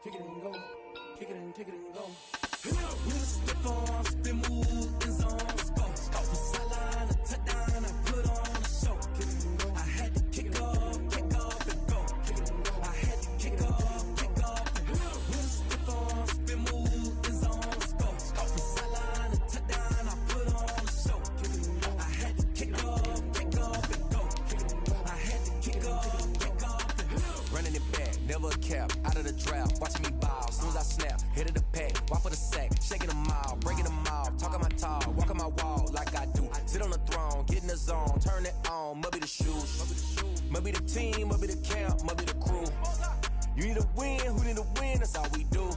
kick it and go, kick it and go. With a stiff arm, spin move, in zone, go. Off the sideline, a touchdown, I put on a show. I had to kick off and go. I had to kick off and go. With a stiff arm, spin move, in zone, go. Off the sideline, a touchdown, I put on a show. I had to kick off and go. I had to kick off and go. Running it back, never a cap, out of the draft, watching me ball. Soon as I snap, hit of the pack, walk for the sack, shaking them all, breaking them all, talking my talk, walking my wall like I do. Sit on the throne, get in the zone, turn it on, must be the shoes, must be the team, must be the camp, must be the crew. You need a win, who need a win, that's all we do.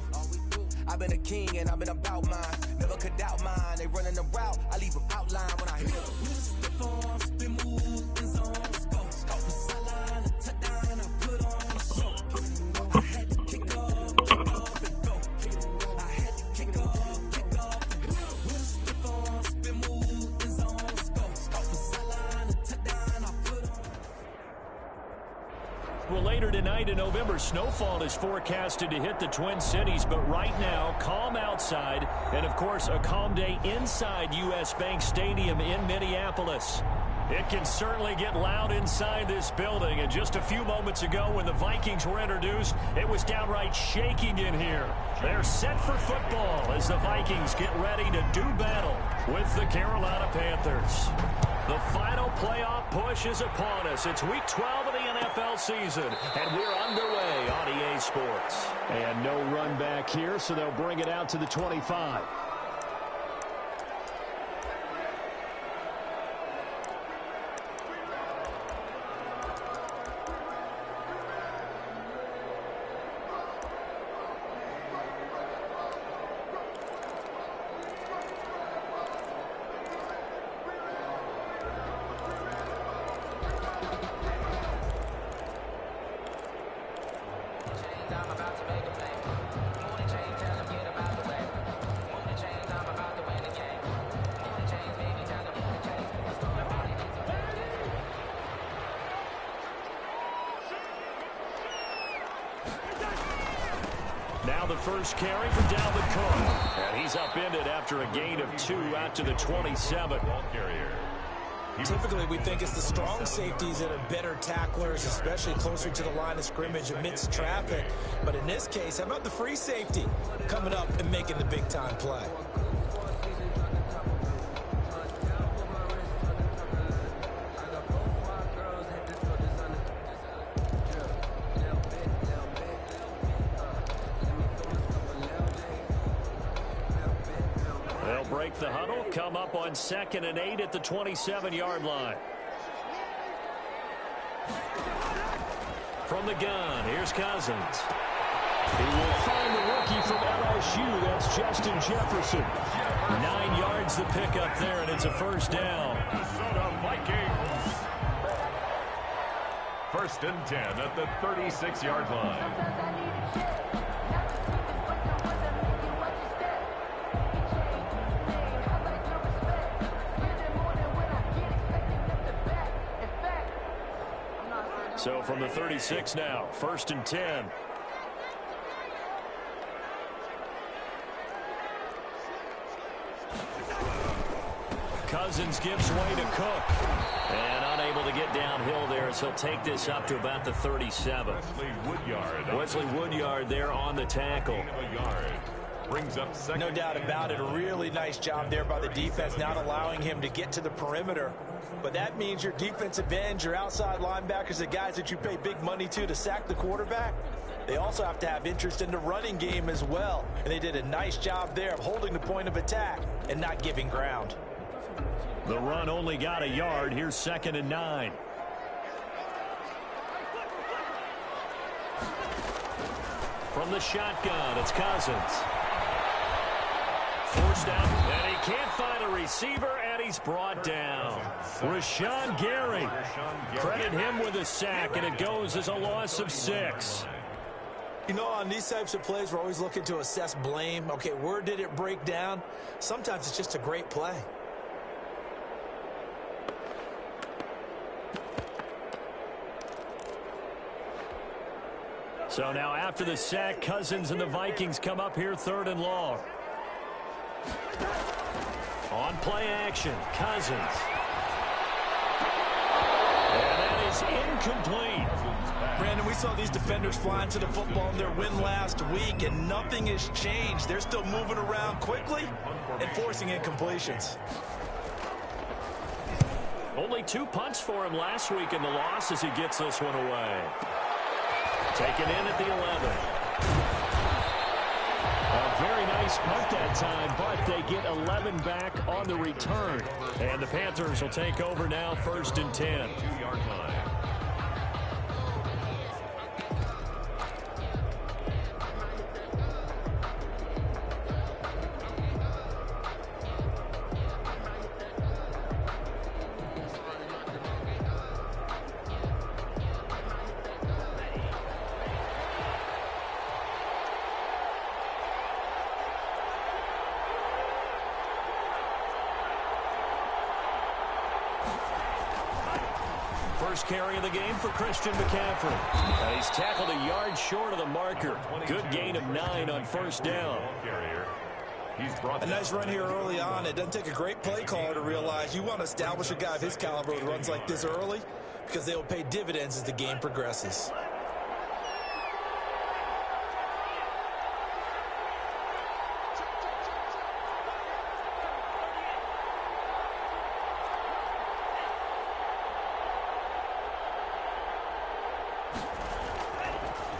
I've been a king and I've been about mine, never could doubt mine. They running the route, I leave them outline when I hit them. With a stiff arm, spin move, in zone, go. Off the sideline, a touchdown, I put on a show. I had to kick off and go. I had to kick off and go. With a stiff arm, spin move, in zone, go. Off the sideline, a touchdown, I put on. Well, later tonight in November, snowfall is forecasted to hit the Twin Cities, but right now, calm outside, and of course, a calm day inside U.S. Bank Stadium in Minneapolis. It can certainly get loud inside this building, and just a few moments ago when the Vikings were introduced, it was downright shaking in here. They're set for football as the Vikings get ready to do battle with the Carolina Panthers. The final playoff push is upon us. It's week 12 of the NFL season, and we're underway on EA Sports. And no run back here, so they'll bring it out to the 25. Now the first carry for Dalvin Cook. And he's upended after a gain of 2 out to the 27. Ball carrier. Typically, we think it's the strong safeties that are better tacklers, especially closer to the line of scrimmage amidst traffic. But in this case, how about the free safety coming up and making the big-time play? Break the huddle, come up on 2nd and 8 at the 27-yard line. From the gun, here's Cousins. He will find the rookie from LSU. That's Justin Jefferson. 9 yards the pickup there, and it's a first down. Minnesota Vikings. 1st and 10 at the 36-yard line. So from the 36 now, 1st and 10. Cousins gives way to Cook. And unable to get downhill there as he'll take this up to about the 37. Wesley Woodyard there on the tackle. Brings up second. No doubt about it. A really nice job there by the defense, not allowing him to get to the perimeter. But that means your defensive ends, your outside linebackers, the guys that you pay big money to sack the quarterback, they also have to have interest in the running game as well. And they did a nice job there of holding the point of attack and not giving ground. The run only got a yard. Here's 2nd and 9. From the shotgun, it's Cousins. Forced out, and he can't find a receiver, and he's brought down. Rashawn Gary. Credit him with a sack, and it goes as a loss of 6. You know, on these types of plays, we're always looking to assess blame. Okay, where did it break down? Sometimes it's just a great play. So now after the sack, Cousins and the Vikings come up here 3rd and long. On play action, Cousins. And that is incomplete. Brandon, we saw these defenders flying to the football in their win last week, and nothing has changed. They're still moving around quickly and forcing incompletions. Only 2 punts for him last week in the loss as he gets this one away. Taken in at the 11. A very nice punt that time, but they get 11 back on the return. And the Panthers will take over now 1st and 10. 2-yard line. First carry of the game for Christian McCaffrey. He's tackled a yard short of the marker. Good gain of 9 on 1st down. A nice run here early on. It doesn't take a great play caller to realize you want to establish a guy of his caliber with runs like this early because they will pay dividends as the game progresses.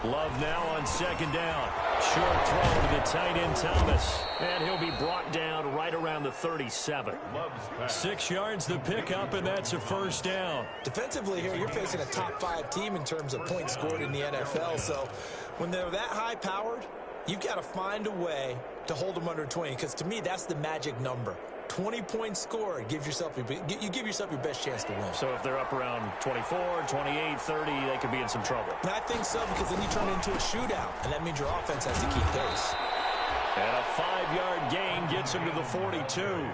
Love now on 2nd down. Short throw to the tight end Thomas. And he'll be brought down right around the 37. 6 yards the pickup, and that's a 1st down. Defensively here, you're facing a top 5 team in terms of points scored in the NFL. So when they're that high-powered, you've got to find a way to hold them under 20. Because to me, that's the magic number. 20 points scored, you give yourself your best chance to win. So if they're up around 24, 28, 30, they could be in some trouble. And I think so, because then you turn it into a shootout, and that means your offense has to keep pace. And a 5-yard gain gets him to the 42.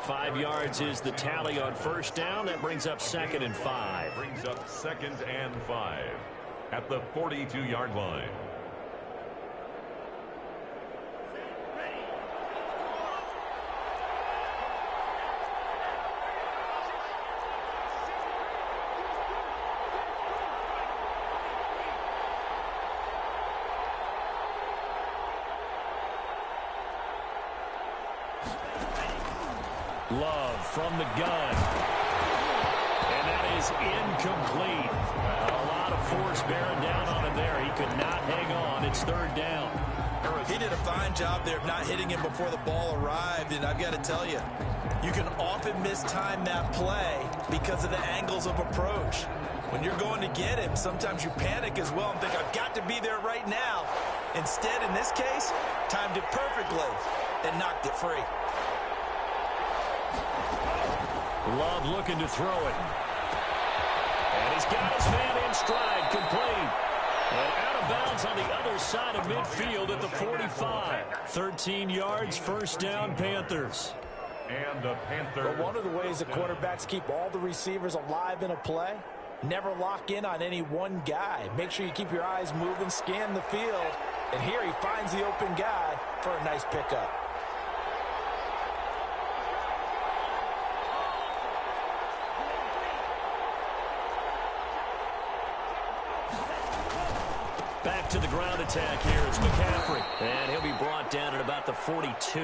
5 yards is the tally on 1st down. That brings up 2nd and 5. Brings up 2nd and 5 at the 42-yard line. Love from the gun. And that is incomplete. A lot of force bearing down on him there. He could not hang on. It's 3rd down. He did a fine job there of not hitting him before the ball arrived. And I've got to tell you, you can often mistime that play because of the angles of approach. When you're going to get him, sometimes you panic as well and think, I've got to be there right now. Instead, in this case, timed it perfectly and knocked it free. Love looking to throw it. And he's got his man in stride, complete. And out of bounds on the other side of midfield at the 45. 13 yards, 1st down, Panthers. And the Panthers. But one of the ways that quarterbacks keep all the receivers alive in a play, never lock in on any one guy. Make sure you keep your eyes moving, scan the field. And here he finds the open guy for a nice pickup. Back to the ground attack here is McCaffrey. And he'll be brought down at about the 42.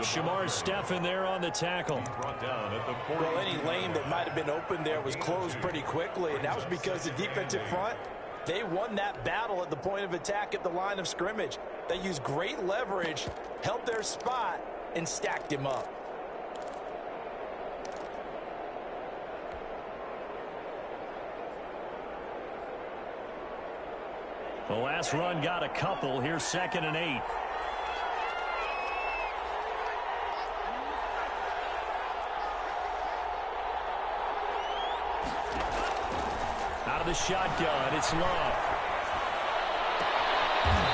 Shamar Stephen there on the tackle. Brought down at the 40. Well, any lane that might have been open there was closed pretty quickly, and that was because the defensive front, they won that battle at the point of attack at the line of scrimmage. They used great leverage, held their spot, and stacked him up. The last run got a couple. Here's 2nd and 8. Out of the shotgun, it's Love.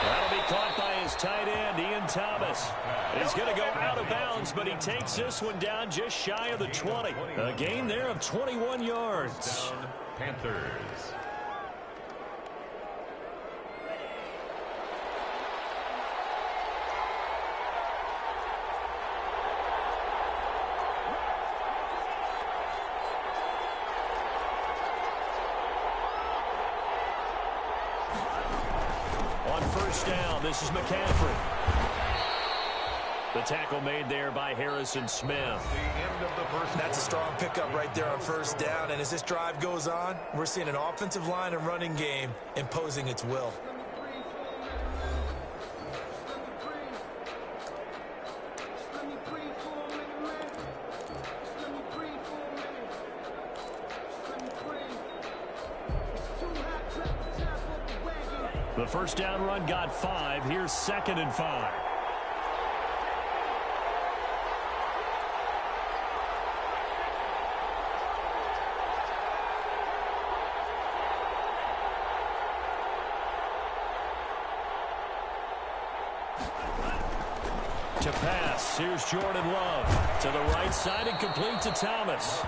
That'll be caught by his tight end, Ian Thomas. He's going to go out of bounds, but he takes this one down just shy of the 20. A gain there of 21 yards. Panthers. on first down. This is McCaffrey. The tackle made there by Harrison Smith. The end of the first. That's a strong pickup right there on first down. And as this drive goes on, we're seeing an offensive line and running game imposing its will. The first down run got 5. Here's 2nd and 5. To pass, here's Jordan Love to the right side and complete to Thomas.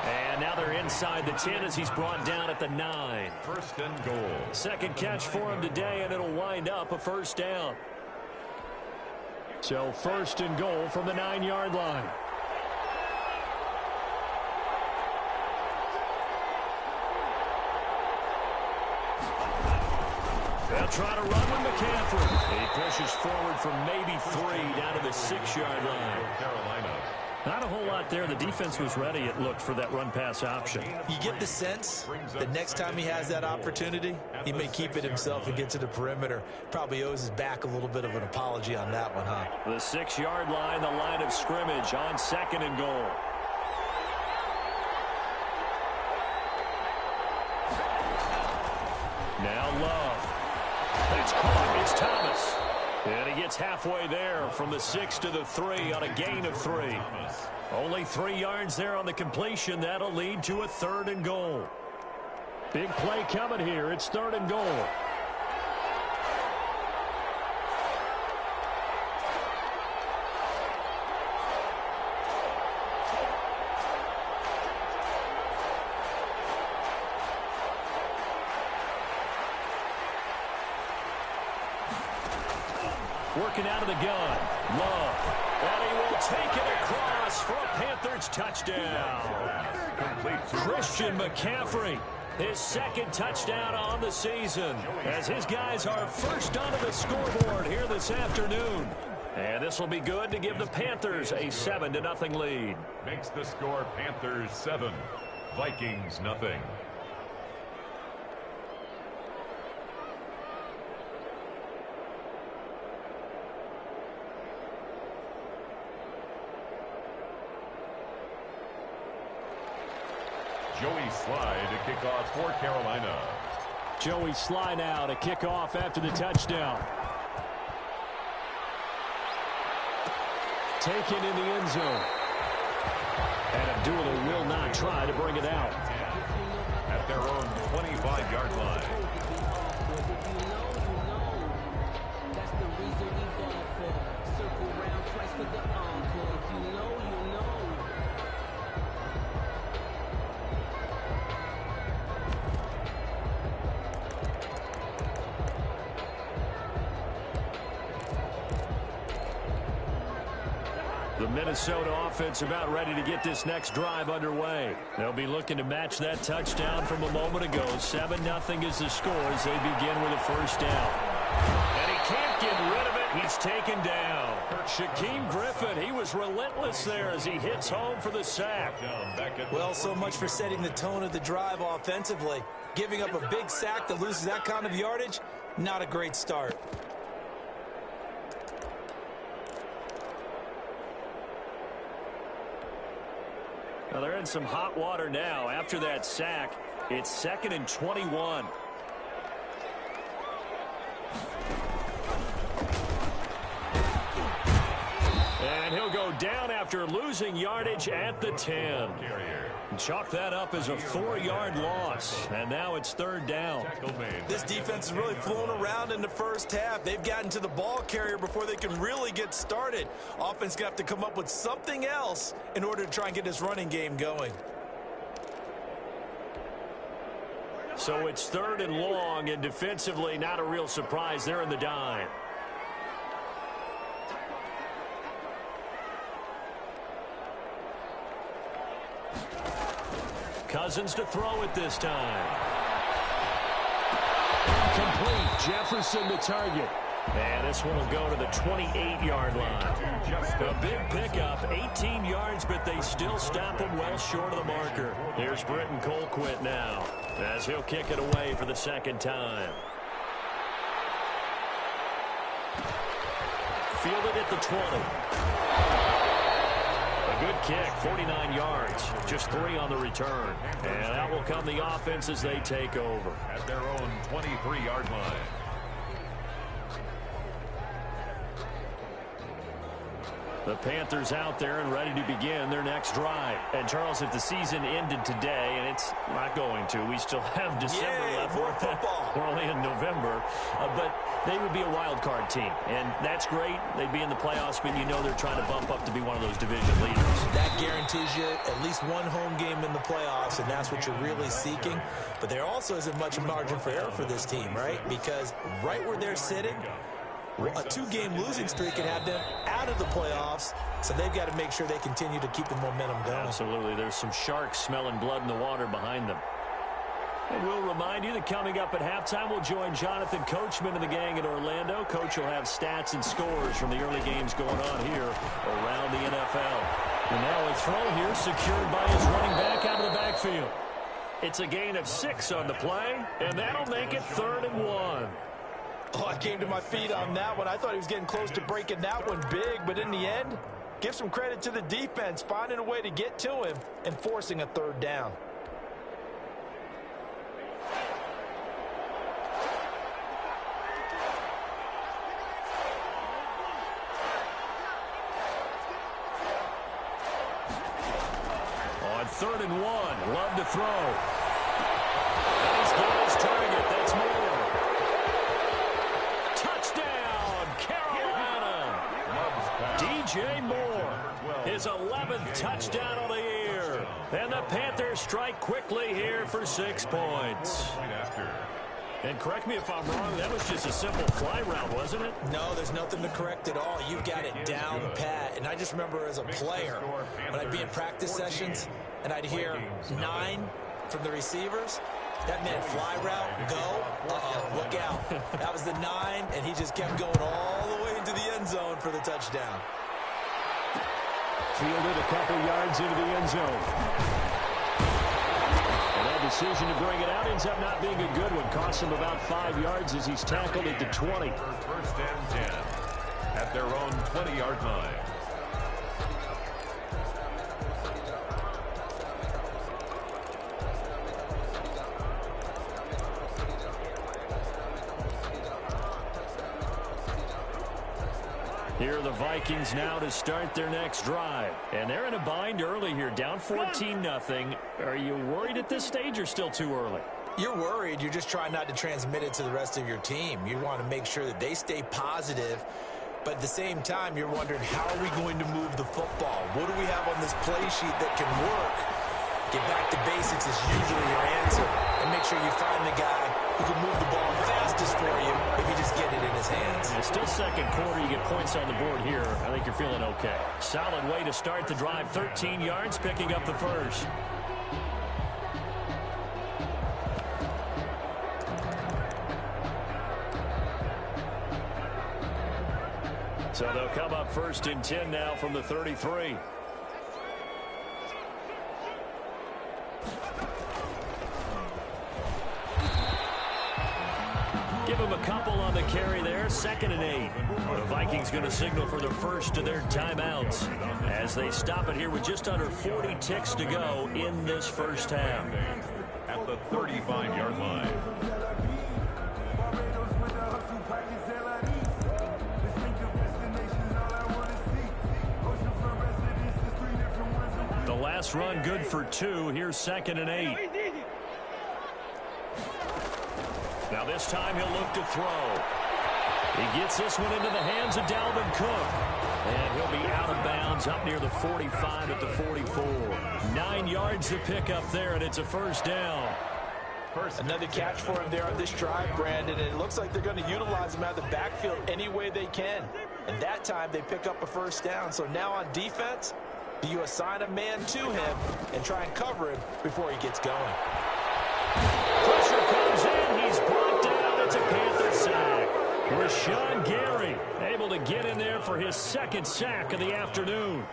And now they're inside the 10 as he's brought down at the 9. First and goal. Second catch for him today, and it'll wind up a first down. So first and goal from the 9-yard line. They'll try to run with McCaffrey. He pushes forward from maybe 3 down to the 6-yard line. Carolina. Not a whole lot there. The defense was ready, it looked, for that run-pass option. You get the sense that next time he has that opportunity, he may keep it himself and get to the perimeter. Probably owes his back a little bit of an apology on that one, huh? The 6-yard line, the line of scrimmage on 2nd and goal. Now Love. It's caught. It's Thomas. And he gets halfway there from the 6 to the 3 on a gain of 3. Only 3 yards there on the completion. That'll lead to a 3rd and goal. Big play coming here. It's 3rd and goal. Working out of the gun. Love. And he will take it across for a Panthers touchdown. Christian McCaffrey, his 2nd touchdown on the season, as his guys are first onto the scoreboard here this afternoon. And this will be good to give the Panthers a 7-0 lead. Makes the score Panthers 7, Vikings nothing. Joey Sly to kick off for Carolina. Joey Sly now to kick off after the touchdown. Taken in the end zone. And Abdullah will not try to bring it out. At their own 25-yard line. The Minnesota offense about ready to get this next drive underway. They'll be looking to match that touchdown from a moment ago. 7-0 is the score as they begin with a first down. And he can't get rid of it. He's taken down. Shaquem Griffin, he was relentless there as he hits home for the sack. Well, so much for setting the tone of the drive offensively. Giving up a big sack that loses that kind of yardage, not a great start. Well, they're in some hot water now. After that sack, it's 2nd and 21. And he'll go down after losing yardage at the 10. Chalk that up as a 4-yard loss. And now it's 3rd down. This defense has really flown around in the first half. They've gotten to the ball carrier before they can really get started. Offense going to have to come up with something else in order to try and get this running game going. So it's 3rd and long, and defensively not a real surprise. They're in the dime. Cousins to throw it this time. Complete. Jefferson to target. And this one will go to the 28-yard line. A big pickup, 18 yards, but they still stop him well short of the marker. Here's Britton Colquitt now, as he'll kick it away for the second time. Fielded at the 20. A good kick, 49 yards, just 3 on the return. And that will come the offense as they take over. At their own 23-yard line. The Panthers out there and ready to begin their next drive. And, Charles, if the season ended today, and it's not going to, we still have December left. More football. We're only in November. But they would be a wild card team. And that's great. They'd be in the playoffs, but you know they're trying to bump up to be one of those division leaders. That guarantees you at least one home game in the playoffs, and that's what you're really seeking. But there also isn't much margin for error for this team, right? Because right where they're sitting, a 2-game losing streak could have them out of the playoffs, so they've got to make sure they continue to keep the momentum going. Absolutely. There's some sharks smelling blood in the water behind them. And we'll remind you that coming up at halftime, we'll join Jonathan Coachman and the gang in Orlando. Coach will have stats and scores from the early games going on here around the NFL. And now a throw here secured by his running back out of the backfield. It's a gain of 6 on the play, and that'll make it 3rd and 1. Oh, I came to my feet on that one. I thought he was getting close to breaking that one big, but in the end, give some credit to the defense, finding a way to get to him and forcing a 3rd down. On 3rd and 1, Love to throw. And he's got his target. That's more. Touchdown, Carolina. DJ Moore, his 11th touchdown of the year. And the Panthers strike quickly here for 6 points. And correct me if I'm wrong, that was just a simple fly route, wasn't it? No, there's nothing to correct at all. You've got it down pat. And I just remember as a player, when I'd be in practice sessions and I'd hear 9 from the receivers, that meant fly route, go, look out. That was the 9, and he just kept going all the way into the end zone for the touchdown. Fielded a couple yards into the end zone. And that decision to bring it out ends up not being a good one. Costs him about 5 yards as he's tackled at the 20. First and 10 at their own 20-yard line. Here are the Vikings now to start their next drive. And they're in a bind early here, down 14-0. Are you worried at this stage or still too early? You're worried. You're just trying not to transmit it to the rest of your team. You want to make sure that they stay positive. But at the same time, you're wondering, how are we going to move the football? What do we have on this play sheet that can work? Get back to basics is usually your answer. And make sure you find the guy who can move the ball fastest for you if you just get it in his hands. It's still second quarter. You get points on the board here. I think you're feeling okay. Solid way to start the drive. 13 yards, picking up the first. So they'll come up 1st and 10 now from the 33. Give him a couple on the carry there. 2nd and 8. The Vikings going to signal for the first of their timeouts as they stop it here with just under 40 ticks to go in this first half. At the 35-yard line. The last run good for 2. Here's 2nd and 8. Now this time he'll look to throw. He gets this one into the hands of Dalvin Cook. And he'll be out of bounds up near the 45 at the 44. 9 yards to pick up there, and it's a first down. Another catch for him there on this drive, Brandon, and it looks like they're going to utilize him out of the backfield any way they can. And that time they pick up a first down. So now on defense, do you assign a man to him and try and cover him before he gets going? Pressure comes in. He's brought down. It's a Rashawn Gary able to get in there for his second sack of the afternoon.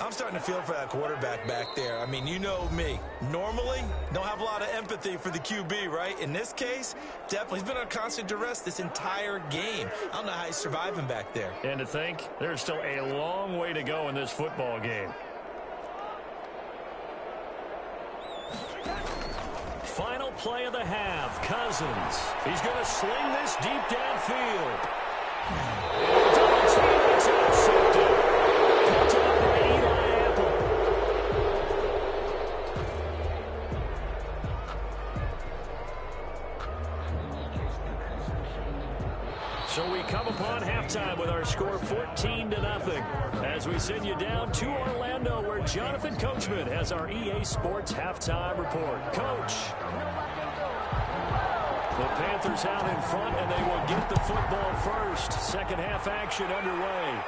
I'm starting to feel for that quarterback back there. I mean, you know me. Normally, don't have a lot of empathy for the QB, right? In this case, definitely. He's been on constant duress this entire game. I don't know how he's surviving back there. And to think, there's still a long way to go in this football game. Final play of the half, Cousins. He's going to sling this deep downfield. Double team, it's intercepted. Picked up by Eli Apple. So we come upon halftime with our score 14-0 as we send you down to Orlando where Jonathan Coachman has our EA Sports halftime report. Coach. The Panthers out in front, and they will get the football first. Second half action underway.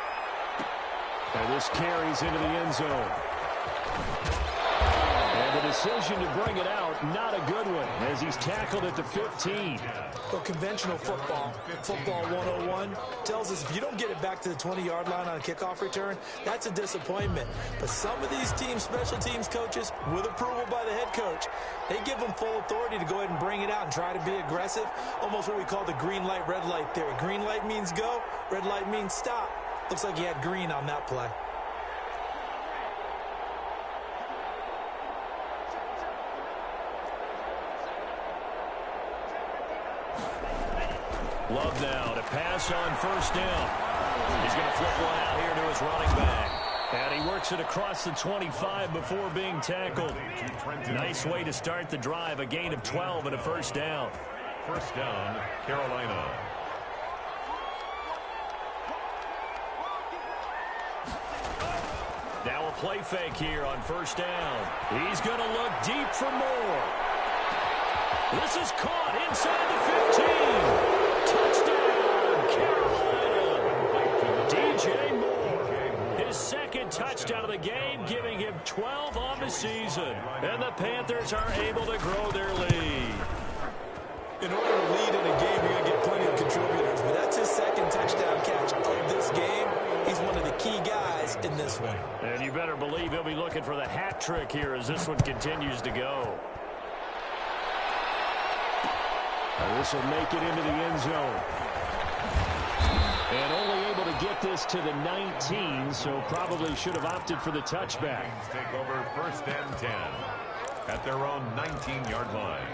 And this carries into the end zone. And the decision to bring it out, not a good one, as he's tackled at the 15. Well, conventional football 101, tells us if you don't get it back to the 20-yard line on a kickoff return, that's a disappointment. But some of these teams, special teams coaches, with approval by the head coach, they give them full authority to go ahead and bring it out and try to be aggressive. Almost what we call the green light, red light theory. Green light means go, red light means stop. Looks like he had green on that play. Love now to pass on first down. He's going to flip one out here to his running back. And he works it across the 25 before being tackled. Nice way to start the drive. A gain of 12 and a first down. First down, Carolina. Now a play fake here on first down. He's going to look deep for more. This is caught inside the 15. Touchdown, Carolina. DJ Moore. His second touchdown of the game, giving him 12 on the season. And the Panthers are able to grow their lead. In order to lead in a game, you're going to get plenty of contributors. But that's his second touchdown catch of this game. He's one of the key guys in this one. And you better believe he'll be looking for the hat trick here as this one continues to go. This will make it into the end zone. And only able to get this to the 19, so probably should have opted for the touchback. Take over first and 10 at their own 19-yard line.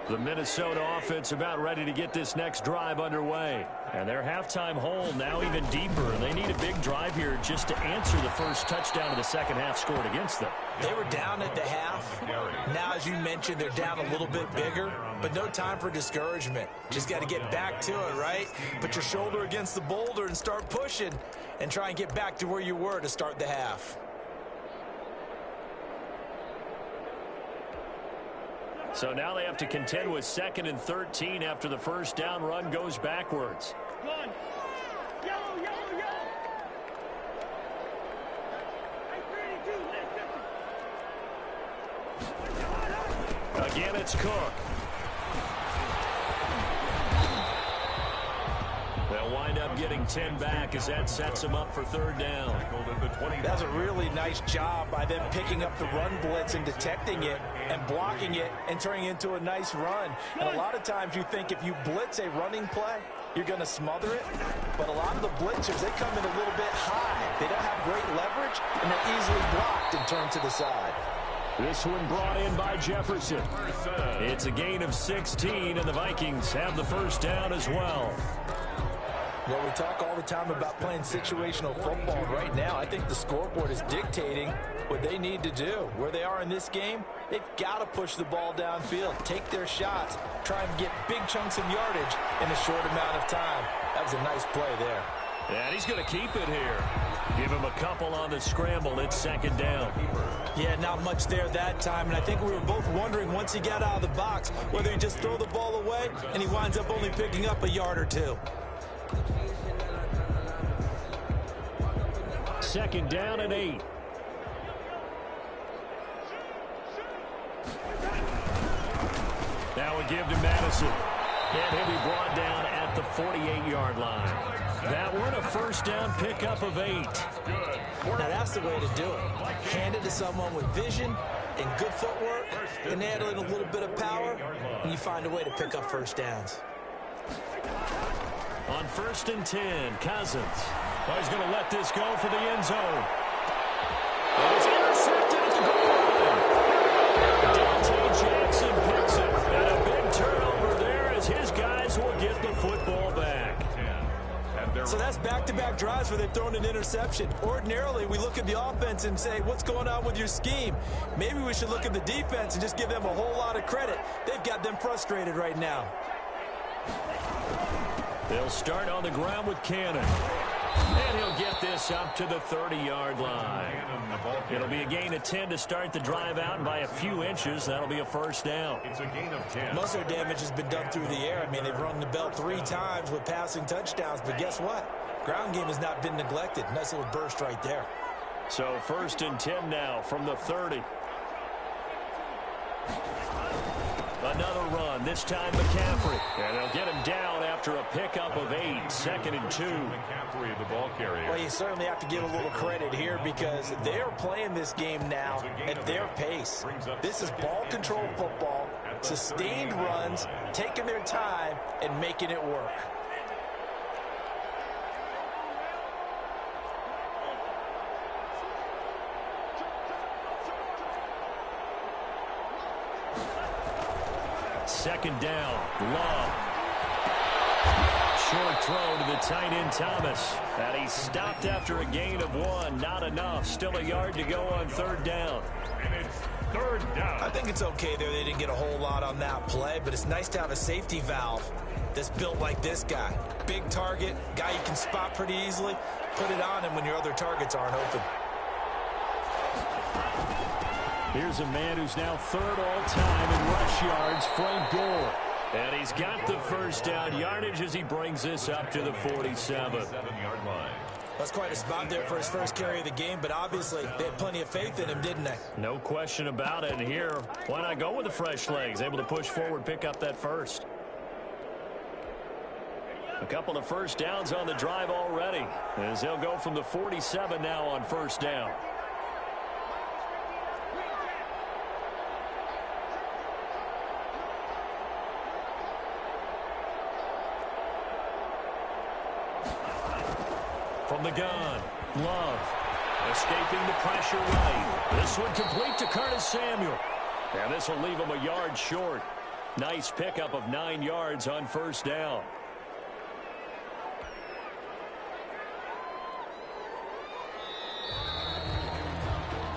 The Minnesota offense about ready to get this next drive underway. And their halftime hole now even deeper. And they need a big drive here just to answer the first touchdown of the second half scored against them. They were down at the half. Now, as you mentioned, they're down a little bit bigger. But no time for discouragement. Just got to get back to it, right? Put your shoulder against the boulder and start pushing. And try and get back to where you were to start the half. So now they have to contend with 2nd and 13 after the first down run goes backwards. Again, it's Cook. They'll wind up getting 10 back as that sets them up for third down. That's a really nice job by them picking up the run blitz and detecting it and blocking it and turning it into a nice run. And a lot of times you think if you blitz a running play, you're going to smother it. But a lot of the blitzers, they come in a little bit high. They don't have great leverage, and they're easily blocked and turned to the side. This one brought in by Jefferson. It's a gain of 16, and the Vikings have the first down as well. Well, we talk all the time about playing situational football. Right now, I think the scoreboard is dictating what they need to do. Where they are in this game, they've got to push the ball downfield, take their shots, try and get big chunks of yardage in a short amount of time. That was a nice play there. And he's going to keep it here. Give him a couple on the scramble. It's second down. Yeah, not much there that time. And I think we were both wondering once he got out of the box whether he just throw the ball away and he winds up only picking up a yard or two. Second down and 8. Now we give to Madison. And he'll be brought down at the 48-yard line. That one a first down pickup of 8. Now that's the way to do it. Hand it to someone with vision and good footwork and add in a little bit of power, and you find a way to pick up first downs. On 1st and 10, Cousins. Oh, he's going to let this go for the end zone. And it's intercepted at the goal line. Dante Jackson picks it. And a big turnover there as his guys will get the football back. So that's back-to-back drives where they've thrown an interception. Ordinarily, we look at the offense and say, what's going on with your scheme? Maybe we should look at the defense and just give them a whole lot of credit. They've got them frustrated right now. They'll start on the ground with Cannon. And he'll get this up to the 30-yard line. It'll be a gain of 10 to start the drive out, and by a few inches, that'll be a first down. It's a gain of 10. Most of their damage has been done through the air. I mean, they've rung the bell 3 times with passing touchdowns, but guess what? Ground game has not been neglected. Nice little burst right there. So 1st and 10 now from the 30. Another run, this time McCaffrey. And they'll get him down after a pickup of 8, 2nd and 2. McCaffrey, the ball carrier. Well, you certainly have to give a little credit here because they're playing this game now at their pace. This is ball control football, sustained runs, taking their time, and making it work. Second down, Love. Short throw to the tight end, Thomas. And he stopped after a gain of 1. Not enough. Still a yard to go on 3rd down. And it's 3rd down. I think it's okay there. They didn't get a whole lot on that play, but it's nice to have a safety valve that's built like this guy. Big target, guy you can spot pretty easily. Put it on him when your other targets aren't open. Here's a man who's now 3rd all-time in rush yards, Frank Gore. And he's got the first down yardage as he brings this up to the 47. 7-yard line. That's quite a spot there for his first carry of the game, but obviously they had plenty of faith in him, didn't they? No question about it. And here, why not go with the fresh legs? Able to push forward, pick up that first. A couple of first downs on the drive already, as they'll go from the 47 now on 1st down. From the gun, Love, escaping the pressure right. This one complete to Curtis Samuel. And this will leave him a yard short. Nice pickup of 9 yards on 1st down.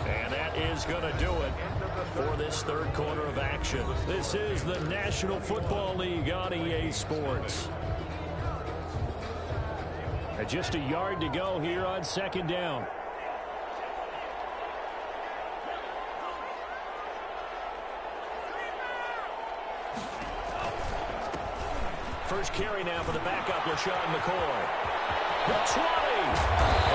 And that is going to do it for this 3rd quarter of action. This is the National Football League on EA Sports. And just a yard to go here on 2nd down. First carry now for the backup, LaShawn McCoy. The 20.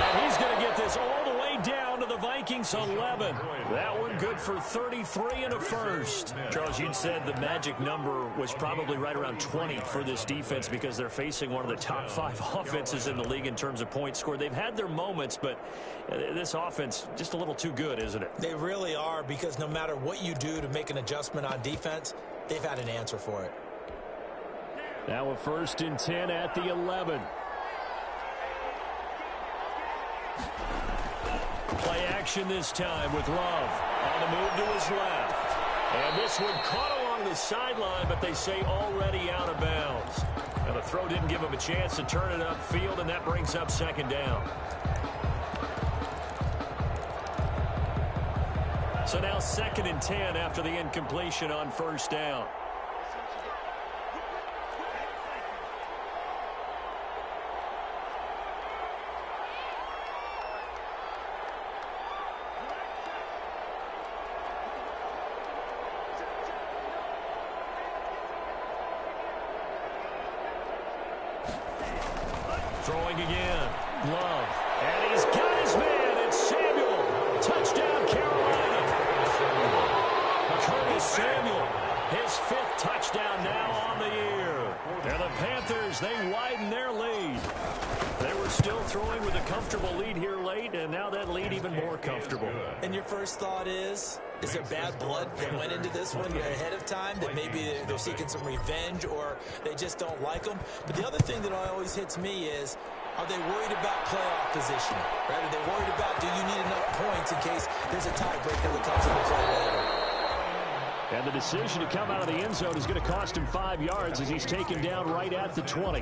And he's going to get this all the way down to the Vikings 11. That one good for 33 and a first. Charles, you'd said the magic number was probably right around 20 for this defense because they're facing one of the top 5 offenses in the league in terms of points scored. They've had their moments, but this offense just a little too good, isn't it? They really are, because no matter what you do to make an adjustment on defense, they've had an answer for it. Now a 1st and 10 at the 11. Play action this time with Love on the move to his left. And this one caught along the sideline, but they say already out of bounds. Now the throw didn't give him a chance to turn it upfield, and that brings up 2nd down. So now 2nd and 10 after the incompletion on 1st down. Throwing again. Love. And he's got his man. It's Samuel. Touchdown, Carolina. Curtis his 5th touchdown now on the year. And the Panthers, they widen their lead. They were still throwing with a comfortable lead here late, and now that lead even more comfortable. And your first thought is there bad blood that went into this one ahead of time, that maybe they're seeking some revenge or they just don't like them? But the other thing that always hits me is, are they worried about playoff positioning? Right? Are they worried about, do you need enough points in case there's a tiebreaker that comes into play later? And the decision to come out of the end zone is going to cost him 5 yards as he's taken down right at the 20.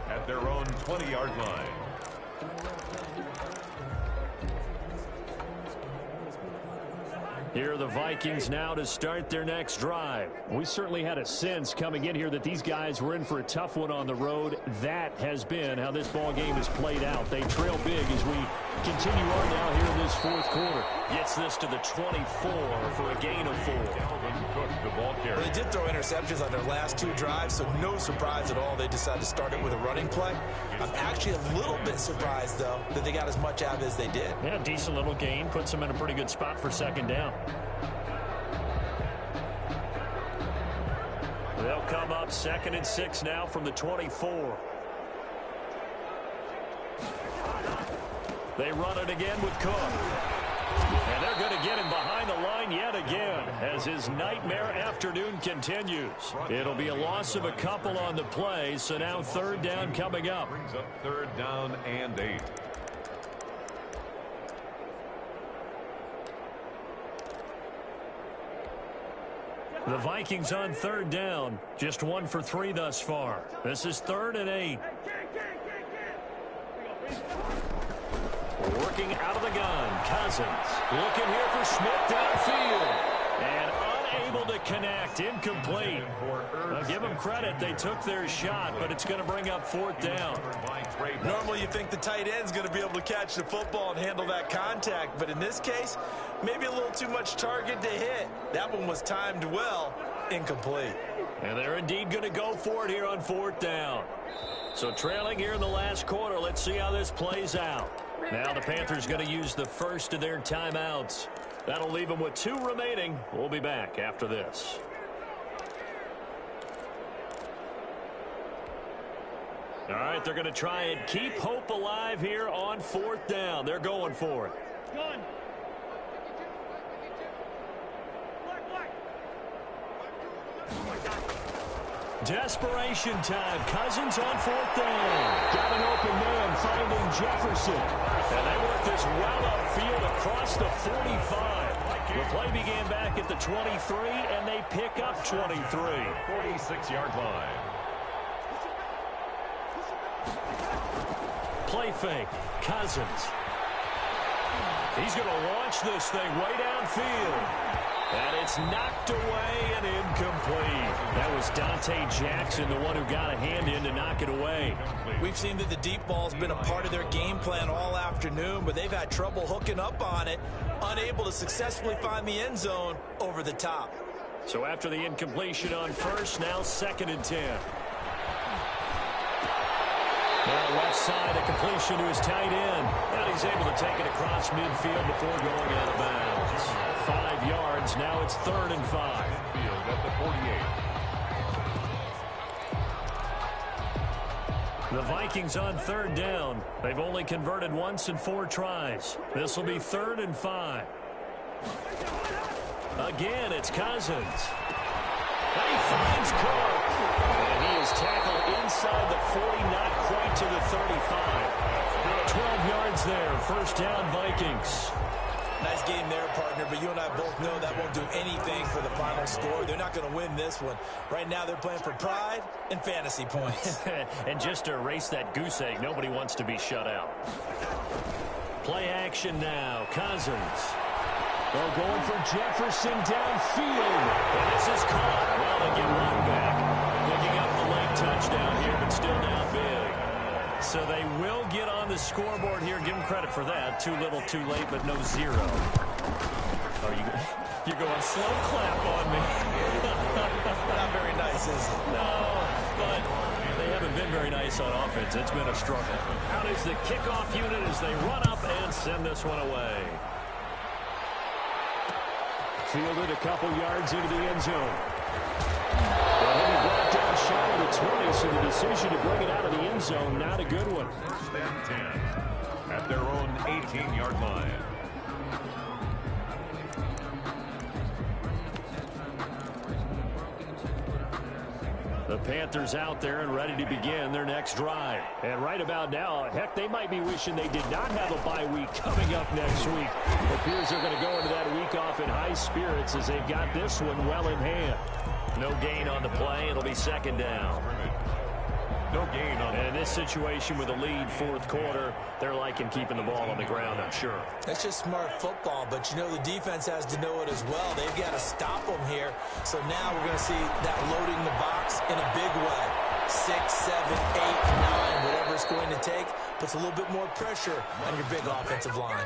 At their own 20-yard line. Here are the Vikings now to start their next drive. We certainly had a sense coming in here that these guys were in for a tough one on the road. That has been how this ball game has played out. They trail big as we continue on now here in this 4th quarter. Gets this to the 24 for a gain of 4. Well, they did throw interceptions on their last 2 drives, so no surprise at all they decided to start it with a running play. I'm actually a little bit surprised, though, that they got as much out of it as they did. Yeah, decent little gain. Puts them in a pretty good spot for 2nd down. They'll come up 2nd and 6 now from the 24. They run it again with Cook. And they're going to get him behind the line yet again as his nightmare afternoon continues. It'll be a loss of a couple on the play, so now 3rd down coming up. Brings up 3rd down and 8. The Vikings on 3rd down. Just 1 for 3 thus far. This is 3rd and 8. Working out of the gun. Cousins looking here for Smith downfield. And unable to connect. Incomplete. Now give them credit. They took their shot, but it's going to bring up 4th down. Normally you think the tight end's going to be able to catch the football and handle that contact, but in this case, maybe a little too much target to hit. That one was timed well. Incomplete. And they're indeed going to go for it here on 4th down. So trailing here in the last quarter. Let's see how this plays out. Now the Panthers going to use the first of their timeouts. That'll leave them with 2 remaining. We'll be back after this. All right, they're going to try and keep hope alive here on 4th down. They're going for it. Desperation time. Cousins on 4th down. Got an open man finding Jefferson. And they work this well upfield across the 45. The play began back at the 23, and they pick up 23. 46-yard line. Play fake. Cousins. He's going to launch this thing way downfield. And it's knocked away and incomplete. That was Dante Jackson, the one who got a hand in to knock it away. We've seen that the deep ball's been a part of their game plan all afternoon, but they've had trouble hooking up on it, unable to successfully find the end zone over the top. So after the incompletion on 1st, now 2nd and 10. Now left side, a completion to his tight end. And he's able to take it across midfield before going out of bounds. 5 yards. Now it's 3rd and 5. Field at the 48. The Vikings on 3rd down. They've only converted once in 4 tries. This will be 3rd and 5. Again, it's Cousins. And he finds Cook. And he is tackled inside the 40, not quite to the 35. 12 yards there. 1st down, Vikings. Nice game there, partner, but you and I both know that won't do anything for the final score. They're not going to win this one. Right now they're playing for pride and fantasy points. And just to erase that goose egg, nobody wants to be shut out. Play action now. Cousins. They're going for Jefferson downfield. And this is caught. Well, they get one back. Picking up the late touchdown here, but still down big. So they will get on the scoreboard here. Give them credit for that. Too little, too late, but no 0. Oh, you're going slow clap on me. Not very nice, is it? No, but they haven't been very nice on offense. It's been a struggle. Out is the kickoff unit as they run up and send this one away. Fielded a couple yards into the end zone. shy of the 20, so the decision to bring it out of the end zone, not a good one. First and 10 at their own 18-yard line. The Panthers out there and ready to begin their next drive. And right about now, heck, they might be wishing they did not have a bye week coming up next week. It appears they're going to go into that week off in high spirits as they've got this one well in hand. No gain on the play. It'll be second down. No gain on and in this situation with a lead fourth quarter, they're liking keeping the ball on the ground, I'm sure. That's just smart football, but you know the defense has to know it as well. They've got to stop them here. So now we're going to see that loading the box in a big way. 6, 7, 8, 9, whatever it's going to take, puts a little bit more pressure on your big offensive line.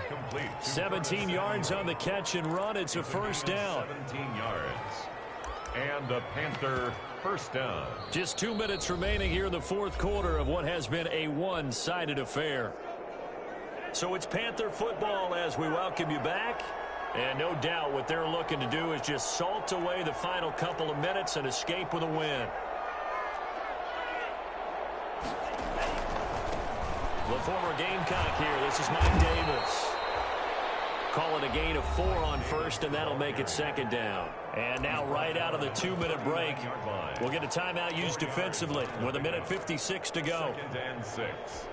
17 yards on the catch and run. It's a first down. 17 yards. And a Panther first down. Just 2 minutes remaining here in the fourth quarter of what has been a one-sided affair. So it's Panther football as we welcome you back. And no doubt what they're looking to do is just salt away the final couple of minutes and escape with a win. The former Gamecock here. This is Mike Davis. Call it a gain of 4 on first, and that'll make it second down. And now right out of the 2-minute break, we'll get a timeout used defensively with 1:56 to go. Second and 6.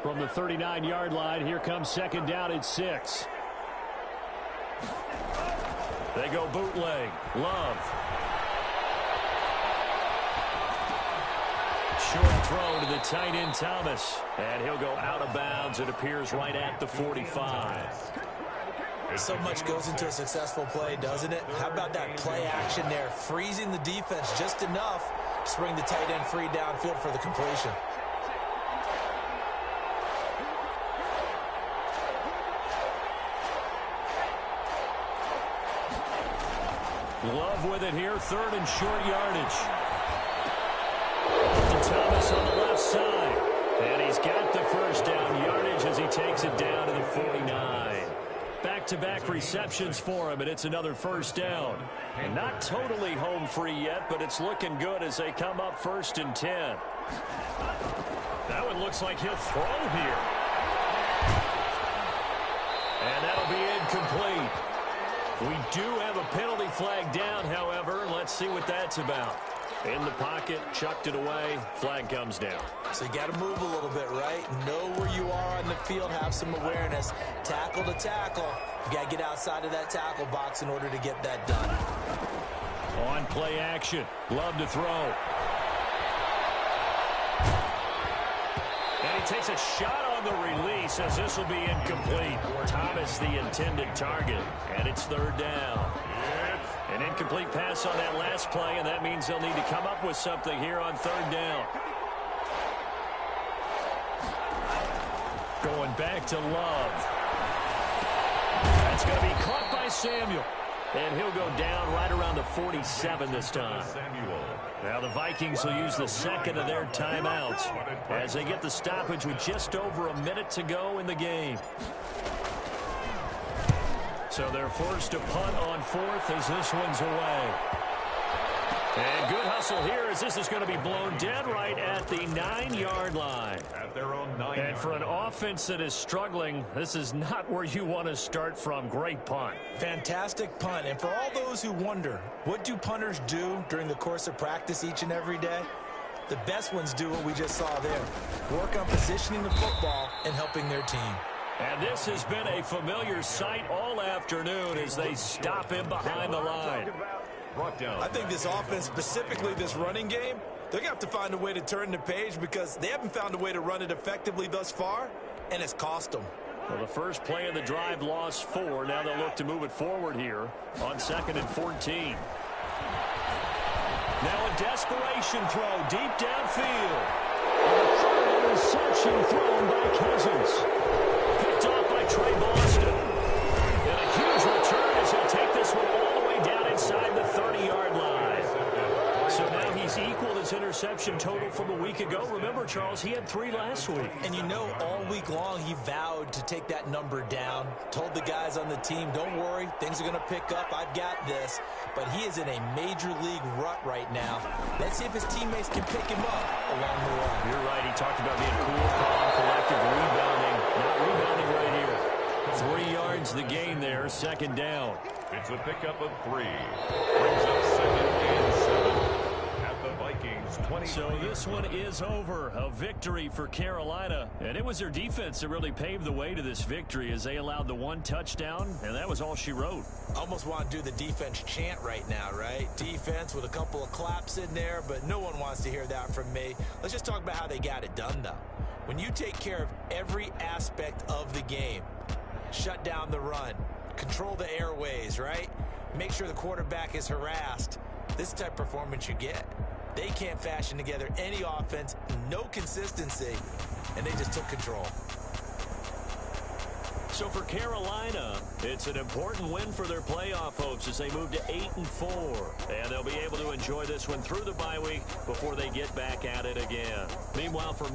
From the 39-yard line, here comes second down at 6. They go bootleg. Love. Short throw to the tight end, Thomas. And he'll go out of bounds. It appears right at the 45. So much goes into a successful play, doesn't it? How about that play action there? Freezing the defense just enough to bring the tight end free downfield for the completion. Love with it here. Third and short yardage. To Thomas on the left side. And he's got the first down yardage as he takes it down to the 49. Back-to-back receptions for him, and it's another first down. And not totally home free yet, but it's looking good as they come up first and 10. That one looks like he'll throw here. And that'll be incomplete. We do have a penalty flag down, however. Let's see what that's about. In the pocket, chucked it away, flag comes down. So you got to move a little bit, right? Know where you are on the field, have some awareness. Tackle to tackle. You got to get outside of that tackle box in order to get that done. On play action, Love to throw. And he takes a shot on the release as this will be incomplete. Thomas the intended target, and it's third down. An incomplete pass on that last play, and that means they'll need to come up with something here on third down. Going back to Love. That's going to be caught by Samuel. And he'll go down right around the 47 this time. Now the Vikings will use the second of their timeouts as they get the stoppage with just over a minute to go in the game. So they're forced to punt on fourth as this one's away. And good hustle here as this is going to be blown dead right at the 9-yard line. At their own 9-yard line. And for an offense that is struggling, this is not where you want to start from. Great punt. Fantastic punt. And for all those who wonder, what do punters do during the course of practice each and every day? The best ones do what we just saw there. Work on positioning the football and helping their team. And this has been a familiar sight all afternoon as they stop him behind the line. I think this offense, specifically this running game, they're going to have to find a way to turn the page because they haven't found a way to run it effectively thus far, and it's cost them. Well, the first play of the drive lost 4. Now they'll look to move it forward here on 2nd and 14. Now a desperation throw deep downfield. And a third interception thrown by Cousins. Picked off by Trey Boston. And a huge return as he'll take this one all the way down inside the 30-yard line. So now he's equaled his interception interception total from a week ago. Remember, Charles, he had 3 last week. And you know, all week long he vowed to take that number down. Told the guys on the team, don't worry, things are going to pick up. I've got this. But he is in a major league rut right now. Let's see if his teammates can pick him up along the way. You're right. He talked about being cool, calm, collective, rebounding. Not rebounding right here. 3 yards the gain there, 2nd down. It's a pickup of 3. Brings up 2nd and 7 at the Vikings 20. So this one is over. A victory for Carolina. And it was their defense that really paved the way to this victory as they allowed the 1 touchdown, and that was all she wrote. Almost want to do the defense chant right now, right? Defense with a couple of claps in there, but no one wants to hear that from me. Let's just talk about how they got it done, though. When you take care of every aspect of the game, shut down the run, control the airways, right? Make sure the quarterback is harassed. This type of performance you get. They can't fashion together any offense, no consistency, and they just took control. So for Carolina, it's an important win for their playoff hopes as they move to 8-4. And they'll be able to enjoy this one through the bye week before they get back at it again. Meanwhile, for